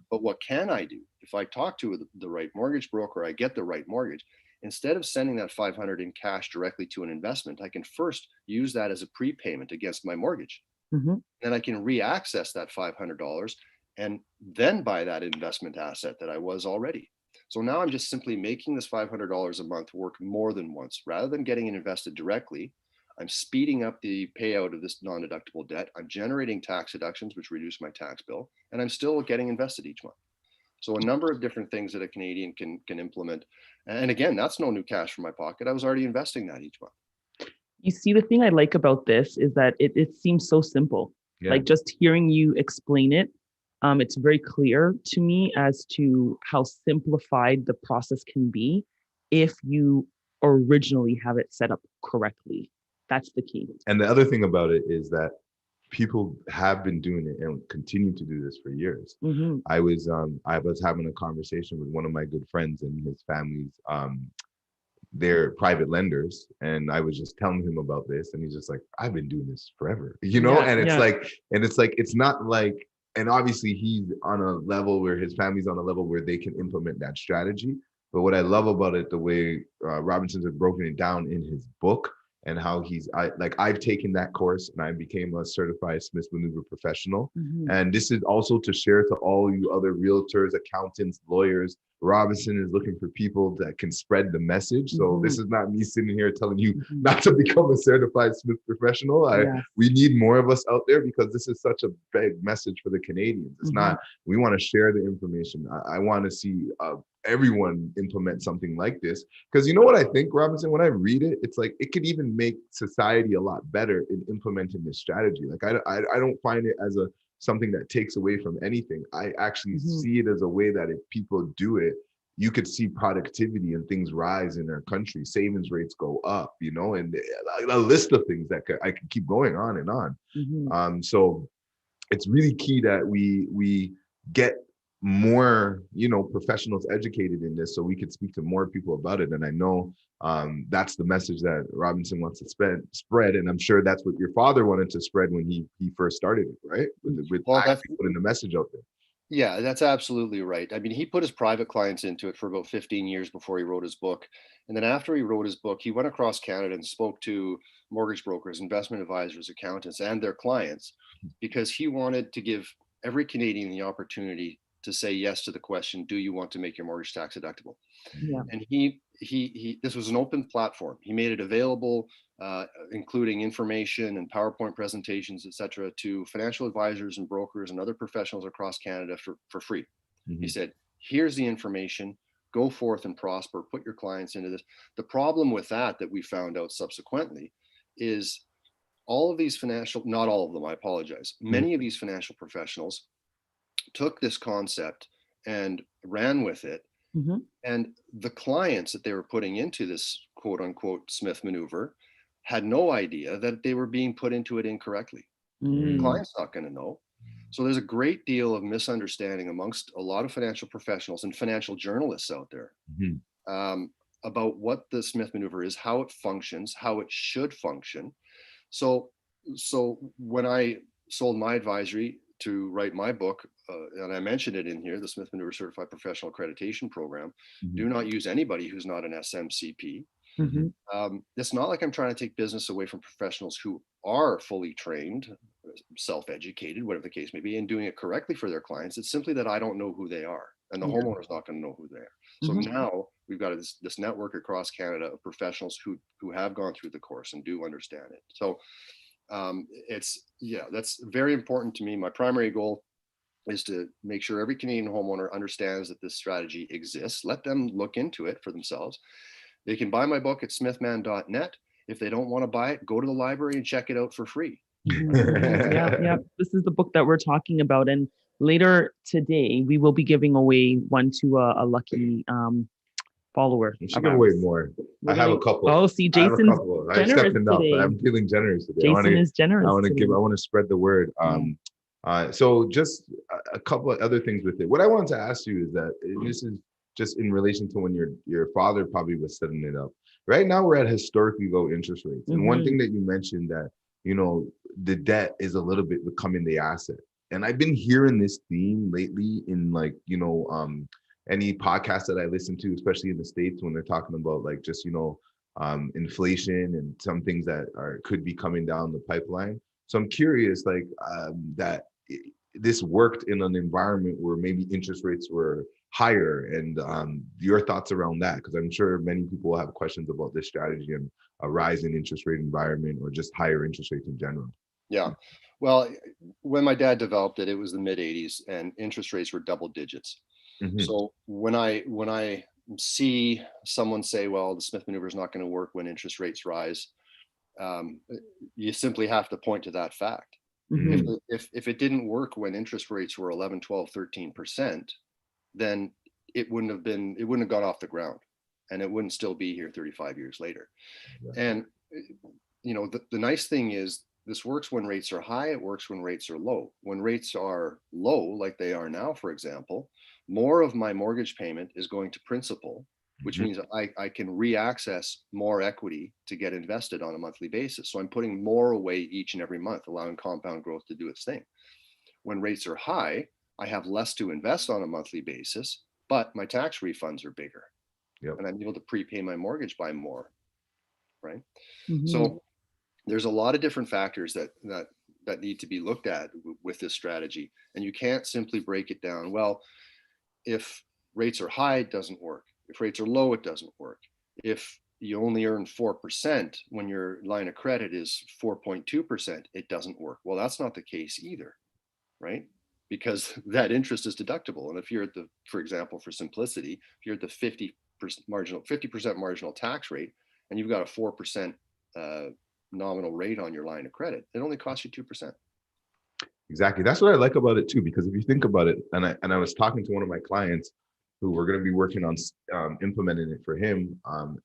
But what can I do? If I talk to the right mortgage broker, I get the right mortgage. Instead of sending that $500 in cash directly to an investment, I can first use that as a prepayment against my mortgage. Then I can re-access that $500 and then buy that investment asset that I was already. So now I'm just simply making this $500 a month work more than once. Rather than getting it invested directly, I'm speeding up the payout of this non-deductible debt. I'm generating tax deductions, which reduce my tax bill, and I'm still getting invested each month. So a number of different things that a Canadian can implement. And again, that's no new cash from my pocket. I was already investing that each month. You see, the thing I like about this is that it seems so simple. Like just hearing you explain it, it's very clear to me as to how simplified the process can be if you originally have it set up correctly. That's the key. And the other thing about it is that people have been doing it and continue to do this for years. I was having a conversation with one of my good friends and his family's they're private lenders, and I was just telling him about this, and he's just like, I've been doing this forever, and it's like it's not like, and obviously he's on a level where his family's on a level where they can implement that strategy. But what I love about it, the way Robinson's have broken it down in his book, and how I've taken that course and I became a certified Smith Maneuver professional. And this is also to share to all you other realtors, accountants, lawyers. Robinson is looking for people that can spread the message. So this is not me sitting here telling you not to become a certified Smith professional. We need more of us out there, because this is such a big message for the Canadians. It's not, we want to share the information. I want to see everyone implement something like this, because you know what I think, Robinson, when I read it, it's like it could even make society a lot better in implementing this strategy. Like I don't find it as something that takes away from anything. I actually see it as a way that if people do it, you could see productivity and things rise in our country, savings rates go up, and a list of things that I could keep going on and on. So it's really key that we get more, professionals educated in this, so we could speak to more people about it. And I know that's the message that Robinson wants to spread. And I'm sure that's what your father wanted to spread when he first started it, right? With putting the message out there. Yeah, that's absolutely right. I mean, he put his private clients into it for about 15 years before he wrote his book. And then after he wrote his book, he went across Canada and spoke to mortgage brokers, investment advisors, accountants, and their clients, because he wanted to give every Canadian the opportunity to say yes to the question, do you want to make your mortgage tax deductible? And he this was an open platform. He made it available, including information and PowerPoint presentations, etc., to financial advisors and brokers and other professionals across Canada for free. He said, here's the information, go forth and prosper, put your clients into this. The problem with that we found out subsequently is all of these not all of them, I apologize, many of these financial professionals took this concept and ran with it. And the clients that they were putting into this quote unquote Smith maneuver had no idea that they were being put into it incorrectly. The client's not going to know. So there's a great deal of misunderstanding amongst a lot of financial professionals and financial journalists out there about what the Smith maneuver is, how it functions, how it should function. So when I sold my advisory to write my book, and I mentioned it in here, the Smith Maneuver Certified Professional Accreditation Program, do not use anybody who's not an SMCP. It's not like I'm trying to take business away from professionals who are fully trained, self-educated, whatever the case may be, and doing it correctly for their clients. It's simply that I don't know who they are, and the homeowner's not going to know who they are. So now we've got this network across Canada of professionals who have gone through the course and do understand it. So that's very important to me. My primary goal is to make sure every Canadian homeowner understands that this strategy exists. Let them look into it for themselves. They can buy my book at smithman.net. If they don't want to buy it, go to the library and check it out for free. Yeah. This is the book that we're talking about. And later today, we will be giving away one to a lucky follower. You should give away more. I have a couple. Oh, see, Jason's generous today. I'm feeling generous today. Jason is generous. I want to spread the word. So just a couple of other things with it. What I wanted to ask you is that, and this is just in relation to when your father probably was setting it up. Right now, we're at historically low interest rates. And one thing that you mentioned that, you know, the debt is a little bit becoming the asset. And I've been hearing this theme lately in like, you know, any podcast that I listen to, especially in the States, when they're talking about like just, you know, inflation and some things that could be coming down the pipeline. So I'm curious, like this worked in an environment where maybe interest rates were higher, and your thoughts around that, because I'm sure many people have questions about this strategy and a rise in interest rate environment or just higher interest rates in general. Yeah, well, when my dad developed it, it was the mid 80s and interest rates were double digits. So when I see someone say, well, the Smith maneuver is not going to work when interest rates rise, you simply have to point to that fact. If it didn't work when interest rates were 11, 12, 13%, then it wouldn't have got off the ground, and it wouldn't still be here 35 years later. And, you know, the nice thing is this works when rates are high, it works when rates are low. When rates are low, like they are now, for example, more of my mortgage payment is going to principal, which means I can reaccess more equity to get invested on a monthly basis. So I'm putting more away each and every month, allowing compound growth to do its thing. When rates are high, I have less to invest on a monthly basis, but my tax refunds are bigger. And I'm able to prepay my mortgage by more, right? So there's a lot of different factors that need to be looked at with this strategy. And you can't simply break it down. Well, if rates are high, it doesn't work. If rates are low, it doesn't work. If you only earn 4% when your line of credit is 4.2%, it doesn't work. Well, that's not the case either, right? Because that interest is deductible. And if you're at for example, for simplicity, if you're at the 50% marginal tax rate and you've got a 4% nominal rate on your line of credit, it only costs you 2%. Exactly. That's what I like about it too, because if you think about it, and I was talking to one of my clients who we're going to be working on implementing it for him.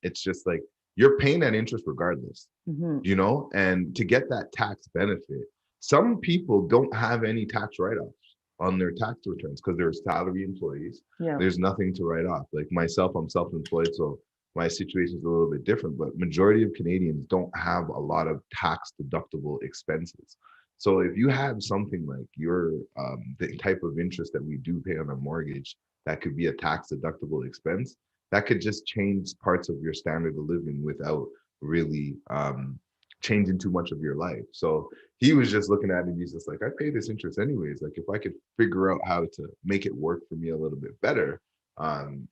It's just like you're paying that interest regardless, you know, and to get that tax benefit, some people don't have any tax write-offs on their tax returns because they're salary employees. There's nothing to write off. Like myself, I'm self-employed, so my situation is a little bit different, but majority of Canadians don't have a lot of tax deductible expenses. So if you have something like your the type of interest that we do pay on a mortgage, that could be a tax deductible expense, that could just change parts of your standard of living without really changing too much of your life. So he was just looking at it and he's just like, I pay this interest anyways. Like if I could figure out how to make it work for me a little bit better,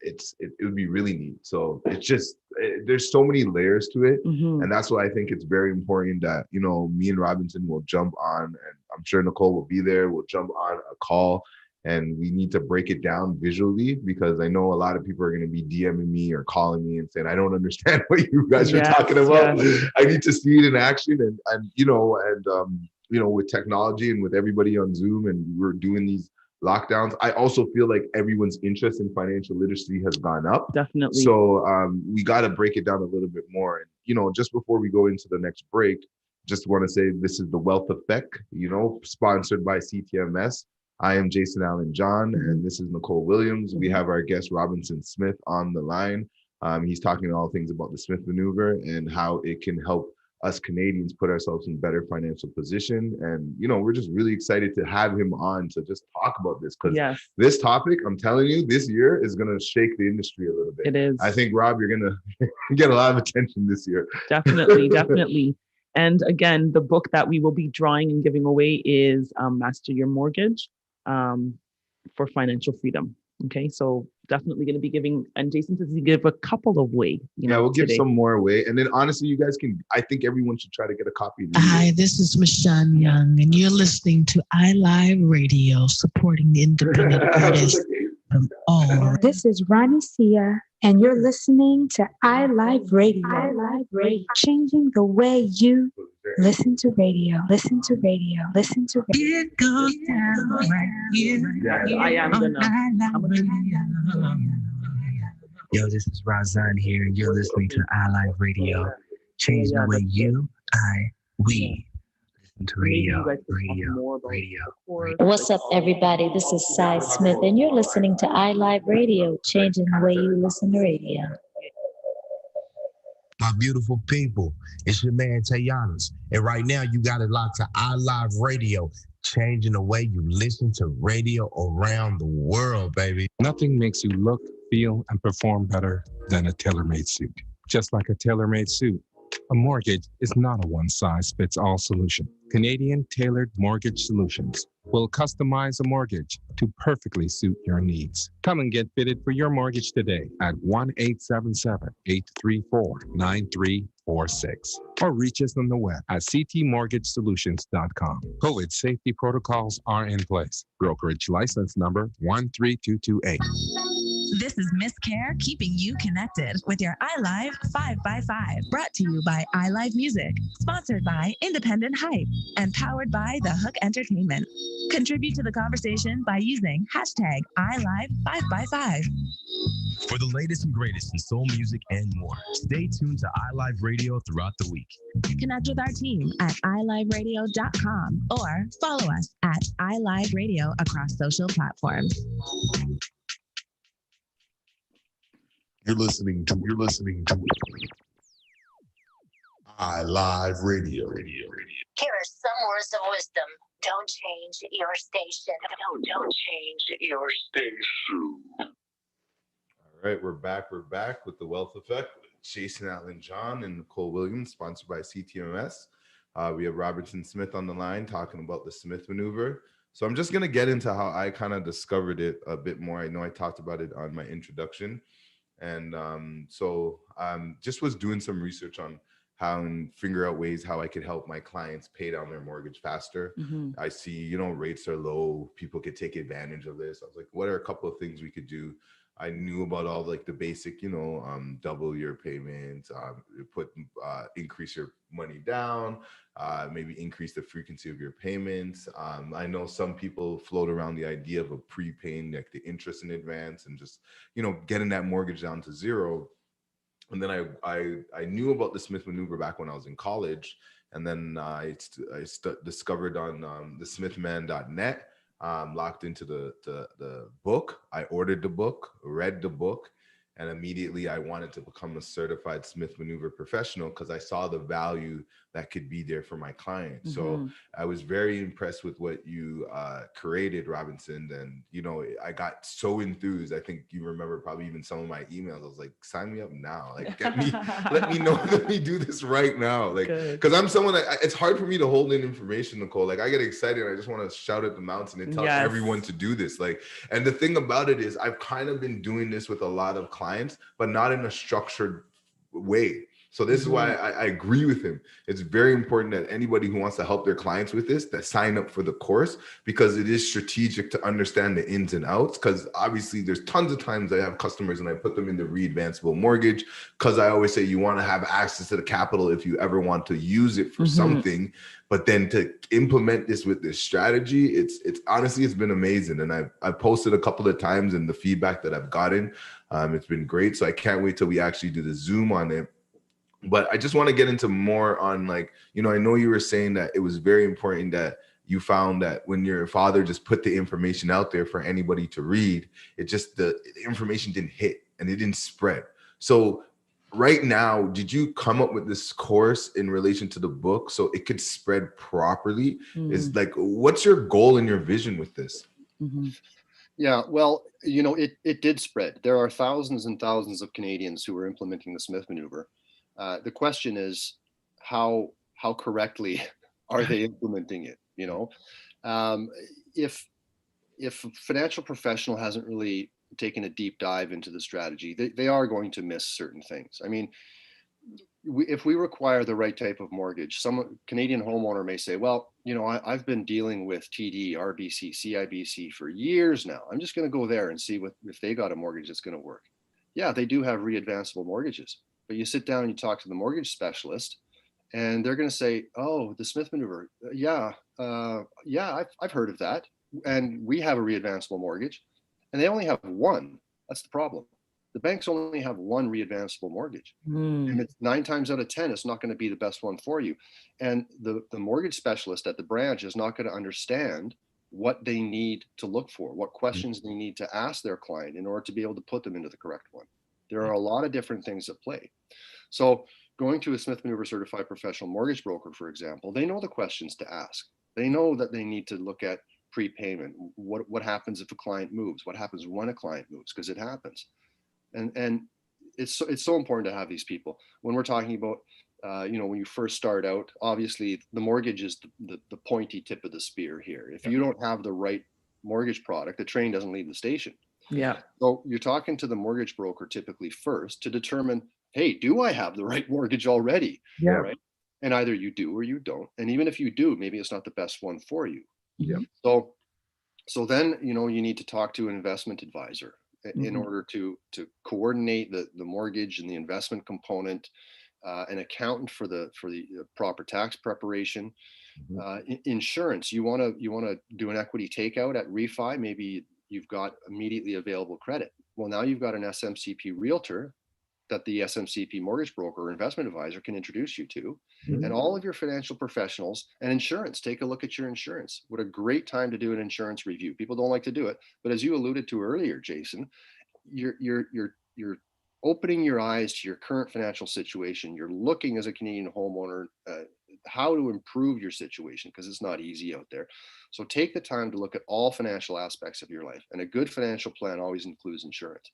it would be really neat. So it's just there's so many layers to it, and that's why I think it's very important that, you know, me and Robinson will jump on, and I'm sure Nicole will be there. We'll jump on a call, and we need to break it down visually, because I know a lot of people are going to be DMing me or calling me and saying, I don't understand what you guys are talking about. I need to see it in action, and you know, with technology and with everybody on Zoom, and we're doing these lockdowns, I also feel like everyone's interest in financial literacy has gone up. Definitely. So we got to break it down a little bit more. And, you know, just before we go into the next break, just want to say this is The Wealth Effect, you know, sponsored by CTMS. I am Jason Allen John, and this is Nicole Williams. We have our guest Robinson Smith on the line. He's talking all things about the Smith maneuver and how it can help us Canadians put ourselves in better financial position. And, you know, we're just really excited to have him on to just talk about this, because this topic, I'm telling you, this year is going to shake the industry a little bit. It is. I think, Rob, you're going to get a lot of attention this year. Definitely, definitely. And again, the book that we will be drawing and giving away is Master Your Mortgage for Financial Freedom. Okay, so definitely going to be giving, and Jason says he give a couple away. We'll give some more away. And then honestly, you guys can, I think everyone should try to get a copy. Hi, this is Michonne Young, and you're listening to iLive Radio, supporting the independent artists from all. This is Ronnie Sia, and you're listening to iLive Radio. iLive Radio, changing the way you listen to radio, listen to radio, listen to radio. It goes down right here. Yo, this is Razan here, and you're listening to iLive Radio, changing the way you, we to radio, radio. What's up, everybody? This is Cy Smith, and you're listening to iLive Radio, changing the way you listen to radio. My beautiful people, it's your man Tayanis, and right now you got it locked to iLive Radio, changing the way you listen to radio around the world, baby. Nothing makes you look, feel, and perform better than a tailor-made suit. Just like a tailor-made suit, a mortgage is not a one-size-fits-all solution. Canadian Tailored Mortgage Solutions will customize a mortgage to perfectly suit your needs. Come and get fitted for your mortgage today at 1-877-834-9346 or reach us on the web at ctmortgagesolutions.com. COVID safety protocols are in place. Brokerage license number 13228. This is Miss Care keeping you connected with your iLive 5x5, brought to you by iLive Music, sponsored by Independent Hype, and powered by The Hook Entertainment. Contribute to the conversation by using hashtag iLive5x5. For the latest and greatest in soul music and more, stay tuned to iLive Radio throughout the week. Connect with our team at iliveradio.com or follow us at iLive Radio across social platforms. You're listening to iLive Radio. Here are some words of wisdom. Don't change your station. Don't change your station. All right, we're back with The Wealth Effect with Jason Allen John and Nicole Williams, sponsored by CTMS. We have Robertson Smith on the line talking about the Smith maneuver. So I'm just going to get into how I kind of discovered it a bit more. I know I talked about it on my introduction. And so just was doing some research on how and figure out ways how I could help my clients pay down their mortgage faster. I see, rates are low. People could take advantage of this. I was like, what are a couple of things we could do? I knew about all like the basic, double your payments, increase your money down, maybe increase the frequency of your payments. I know some people float around the idea of a prepaying like the interest in advance and just, getting that mortgage down to zero. And then I knew about the Smith maneuver back when I was in college. And then I discovered on the smithman.net, locked into the book. I ordered the book, read the book, and immediately I wanted to become a certified Smith maneuver professional because I saw the value that could be there for my clients. So I was very impressed with what you created, Robinson. And, I got so enthused. I think you remember probably even some of my emails. I was like, sign me up now. Like, let me know, let me do this right now. Like, because I'm someone that it's hard for me to hold in information, Nicole. Like, I get excited. And I just want to shout at the mountain and tell everyone to do this. Like, and the thing about it is I've kind of been doing this with a lot of clients, but not in a structured way. So this is why I agree with him. It's very important that anybody who wants to help their clients with this, that sign up for the course, because it is strategic to understand the ins and outs. Because obviously there's tons of times I have customers and I put them in the readvanceable mortgage, because I always say you want to have access to the capital if you ever want to use it for something. But then to implement this with this strategy, it's honestly, it's been amazing. And I've posted a couple of times, and the feedback that I've gotten, it's been great. So I can't wait till we actually do the Zoom on it. But I just want to get into more on I know you were saying that it was very important that you found that when your father just put the information out there for anybody to read, it just, the information didn't hit and it didn't spread. So right now, did you come up with this course in relation to the book so it could spread properly? Is like, what's your goal and your vision with this? Yeah, well, it did spread. There are thousands and thousands of Canadians who are implementing the Smith maneuver. The question is, how correctly are they implementing it? If a financial professional hasn't really taken a deep dive into the strategy, they are going to miss certain things. I mean, if we require the right type of mortgage, some Canadian homeowner may say, well, I've been dealing with TD, RBC, CIBC for years now. I'm just going to go there and see if they got a mortgage that's going to work. Yeah, they do have readvanceable mortgages. But you sit down and you talk to the mortgage specialist, and they're going to say, "Oh, the Smith maneuver. I've heard of that, and we have a readvanceable mortgage." And they only have one. That's the problem. the banks only have one readvanceable mortgage. And it's 9 times out of 10, it's not going to be the best one for you. And the mortgage specialist at the branch is not going to understand what they need to look for, what questions they need to ask their client in order to be able to put them into the correct one. There are a lot of different things at play. So going to a Smith Maneuver certified professional mortgage broker, for example, they know the questions to ask. They know that they need to look at prepayment. What happens if a client moves? What happens when a client moves? Because it happens. And it's so important to have these people. When we're talking about, when you first start out, obviously the mortgage is the pointy tip of the spear here. If you don't have the right mortgage product, the train doesn't leave the station. Yeah. So you're talking to the mortgage broker typically first to determine, hey, do I have the right mortgage already? Yeah. Right. And either you do or you don't. And even if you do, maybe it's not the best one for you. Yeah. So then, you need to talk to an investment advisor in order to coordinate the mortgage and the investment component, an accountant for the proper tax preparation, insurance. You want to do an equity takeout at refi. Maybe you've got immediately available credit. Well, now you've got an SMCP realtor that the SMCP mortgage broker or investment advisor can introduce you to, and all of your financial professionals and insurance. Take a look at your insurance. What a great time to do an insurance review. People don't like to do it, but as you alluded to earlier, Jason, you're opening your eyes to your current financial situation. You're looking as a Canadian homeowner how to improve your situation, because it's not easy out there. So take the time to look at all financial aspects of your life, and a good financial plan always includes insurance.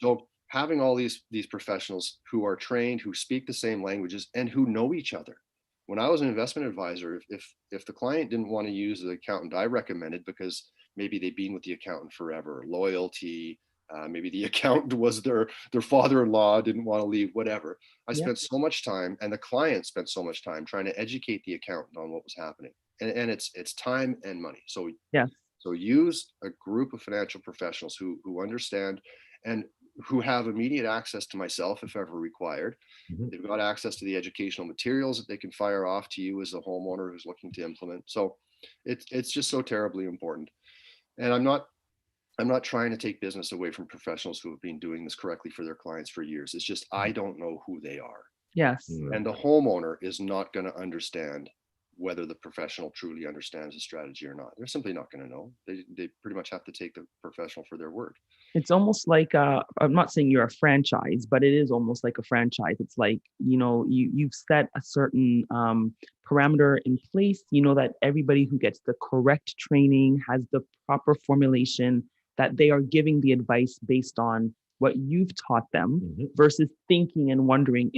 So having all these professionals who are trained, who speak the same languages, and who know each other. When I was an investment advisor, if the client didn't want to use the accountant I recommended because maybe they'd been with the accountant forever, loyalty, maybe the accountant was their father-in-law, didn't want to leave, whatever. I spent so much time, and the client spent so much time trying to educate the accountant on what was happening. And it's time and money. So use a group of financial professionals who understand and who have immediate access to myself if ever required. They've got access to the educational materials that they can fire off to you as a homeowner who's looking to implement. So it's just so terribly important. And I'm not trying to take business away from professionals who have been doing this correctly for their clients for years. It's just, I don't know who they are. Yes. And the homeowner is not going to understand whether the professional truly understands the strategy or not. They're simply not going to know. They pretty much have to take the professional for their word. It's almost like, I'm not saying you're a franchise, but it is almost like a franchise. It's like, you've set a certain parameter in place, that everybody who gets the correct training has the proper formulation, that they are giving the advice based on what you've taught them versus thinking and wondering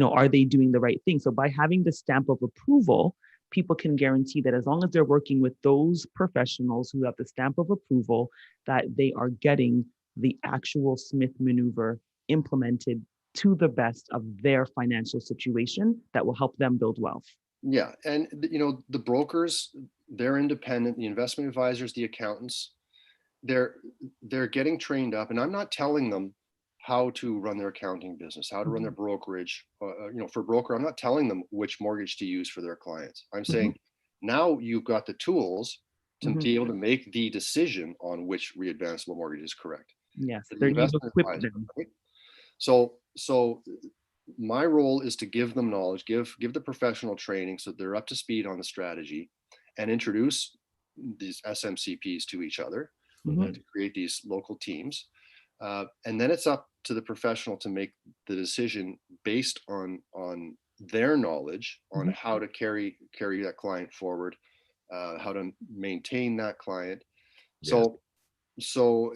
are they doing the right thing? So by having the stamp of approval, people can guarantee that as long as they're working with those professionals who have the stamp of approval, that they are getting the actual Smith maneuver implemented to the best of their financial situation that will help them build wealth. Yeah. And, the brokers, they're independent, the investment advisors, the accountants, they're getting trained up. And I'm not telling them how to run their accounting business, how to run their brokerage. For broker, I'm not telling them which mortgage to use for their clients. I'm saying now you've got the tools to be able to make the decision on which readvanceable mortgage is correct. Yes, they're equipped them. Right? So my role is to give them knowledge, give the professional training so they're up to speed on the strategy, and introduce these SMCPs to each other to create these local teams. And then it's up to the professional to make the decision based on their knowledge on how to carry that client forward, how to maintain that client. So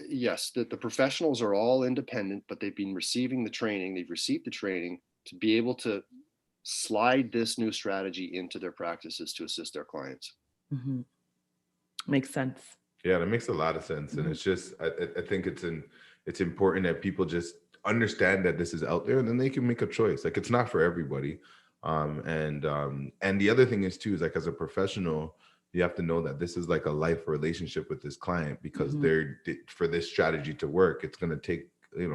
yes, the professionals are all independent, but they've been receiving the training. They've received the training to be able to slide this new strategy into their practices to assist their clients. Makes sense. Yeah, that makes a lot of sense. And it's just, I think it's important that people just understand that this is out there, and then they can make a choice. Like, it's not for everybody. And the other thing is too, is like, as a professional, you have to know that this is like a life relationship with this client, because for this strategy to work, it's going to take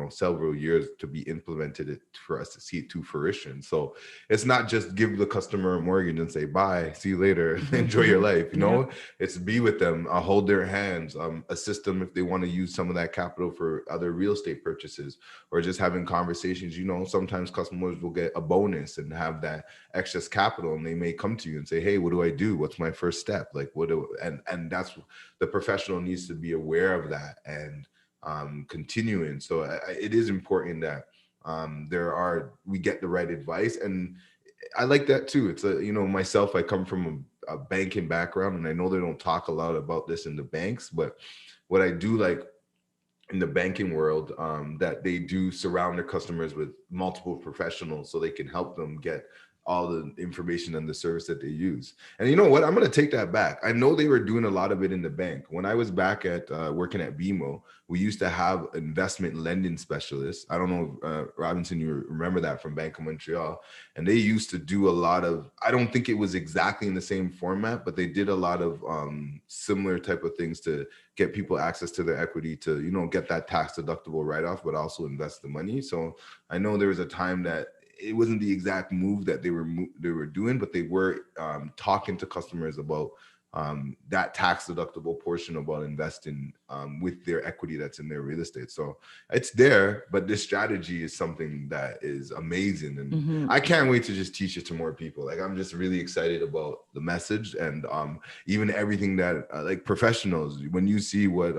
several years to be implemented for us to see it to fruition. So it's not just give the customer a mortgage and say, bye, see you later, enjoy your life. It's be with them, hold their hands, assist them if they want to use some of that capital for other real estate purchases, or just having conversations. Sometimes customers will get a bonus and have that excess capital, and they may come to you and say, hey, what do I do? What's my first step? Like, and that's the professional needs to be aware of that and continuing. So it is important that we get the right advice. And I like that too. It's myself, I come from a banking background, and I know they don't talk a lot about this in the banks, but what I do like in the banking world, that they do surround their customers with multiple professionals so they can help them get all the information and the service that they use. And you know what? I'm going to take that back. I know they were doing a lot of it in the bank. When I was back at working at BMO, we used to have investment lending specialists. I don't know, Robinson, you remember that from Bank of Montreal. And they used to do a lot of, I don't think it was exactly in the same format, but they did a lot of similar type of things to get people access to their equity to, get that tax deductible write-off, but also invest the money. So I know there was a time that it wasn't the exact move that they were doing, but they were talking to customers about that tax deductible portion about investing with their equity that's in their real estate. So it's there, but this strategy is something that is amazing. And I can't wait to just teach it to more people. Like, I'm just really excited about the message and even everything that like professionals, when you see what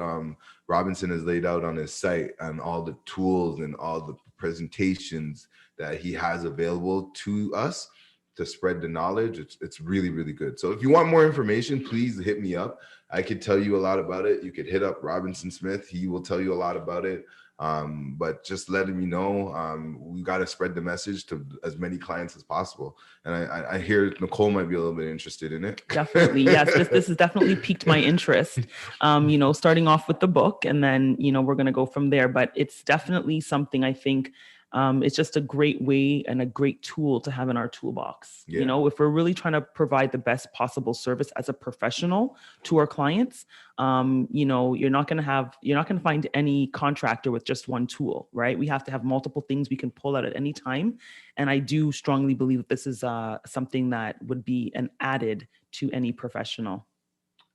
Robinson has laid out on his site and all the tools and all the presentations that he has available to us to spread the knowledge, it's really, really good. So if you want more information, please hit me up. I could tell you a lot about it. You could hit up Robinson Smith. He will tell you a lot about it. But just letting me know, we got to spread the message to as many clients as possible. And I hear Nicole might be a little bit interested in it. Definitely. Yes. This has definitely piqued my interest, starting off with the book, and then, we're going to go from there. But it's definitely something I think it's just a great way and a great tool to have in our toolbox. Yeah. If we're really trying to provide the best possible service as a professional to our clients, you're not going to find any contractor with just one tool, right? We have to have multiple things we can pull out at any time. And I do strongly believe that this is something that would be an added to any professional.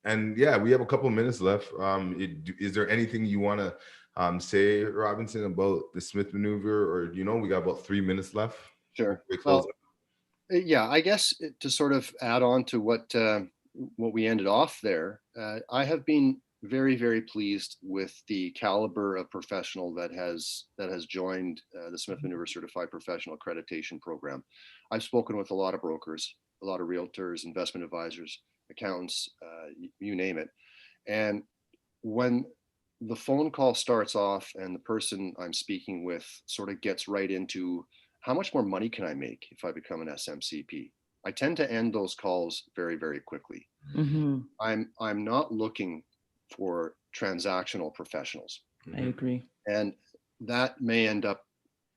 And yeah, we have a couple minutes left. Is there anything you want to say, Robinson, about the Smith maneuver, or we got about 3 minutes left? Sure. Well, yeah, I guess to sort of add on to what we ended off there, I have been very, very pleased with the caliber of professional that has joined the Smith Maneuver Certified Professional Accreditation Program. I've spoken with a lot of brokers, a lot of realtors, investment advisors, accountants, you name it. And when the phone call starts off and the person I'm speaking with sort of gets right into how much more money can I make if I become an SMCP, I tend to end those calls very, very quickly. Mm-hmm. I'm not looking for transactional professionals. I agree. And that may end up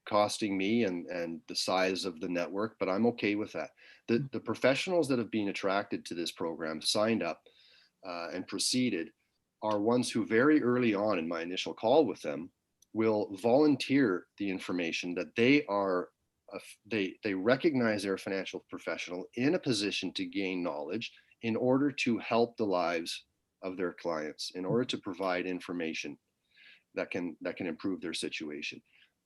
costing me and the size of the network, but I'm okay with that. The professionals that have been attracted to this program, signed up and proceeded, are ones who very early on in my initial call with them will volunteer the information that they are, they recognize they're a financial professional in a position to gain knowledge in order to help the lives of their clients, in order to provide information that can improve their situation.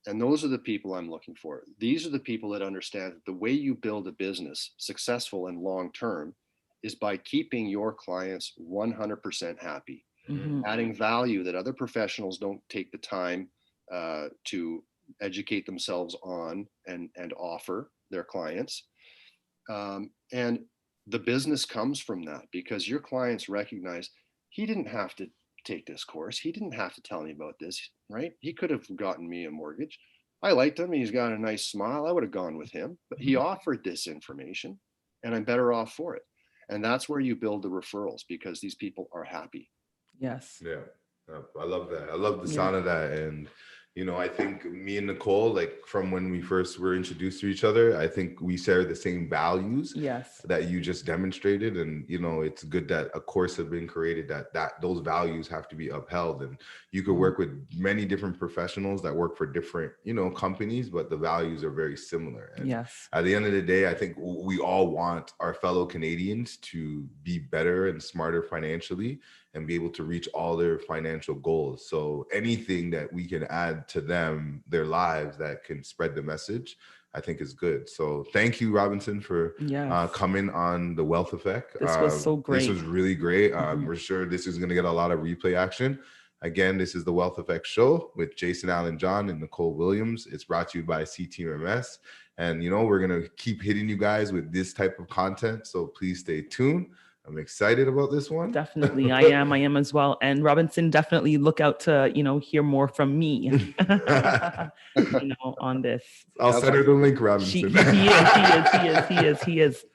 And those are the people I'm looking for. These are the people that understand that the way you build a business successful and long-term is by keeping your clients 100% happy. Mm-hmm. Adding value that other professionals don't take the time to educate themselves on and offer their clients. And the business comes from that because your clients recognize he didn't have to take this course. He didn't have to tell me about this, right? He could have gotten me a mortgage. I liked him. He's got a nice smile. I would have gone with him, but he offered this information and I'm better off for it. And that's where you build the referrals because these people are happy. Yes. Yeah. I love that. I love the sound of that. And I think me and Nicole, like from when we first were introduced to each other, I think we share the same values that you just demonstrated. And, it's good that a course has been created that those values have to be upheld. And you could work with many different professionals that work for different, companies, but the values are very similar. And at the end of the day, I think we all want our fellow Canadians to be better and smarter financially and be able to reach all their financial goals. So anything that we can add to them, their lives, that can spread the message, I think is good. So thank you, Robinson, for coming on The Wealth Effect. This was so great. This was really great. We're sure this is gonna get a lot of replay action. Again, this is The Wealth Effect Show with Jason Allen John and Nicole Williams. It's brought to you by CTMS. And, we're gonna keep hitting you guys with this type of content. So please stay tuned. I'm excited about this one. Definitely. I am as well. And Robinson, definitely look out to, hear more from me, on this. I'll send her the link, Robinson. He is.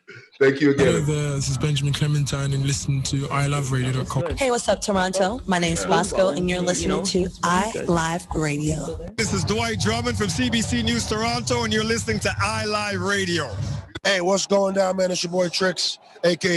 Thank you again. Hello there, this is Benjamin Clementine and listen to iliveradio.com. Hey, what's up, Toronto? My name's Bosco and you're listening to iLive Radio. This is Dwight Drummond from CBC News Toronto and you're listening to iLive Radio. Hey, what's going down, man? It's your boy Trix, aka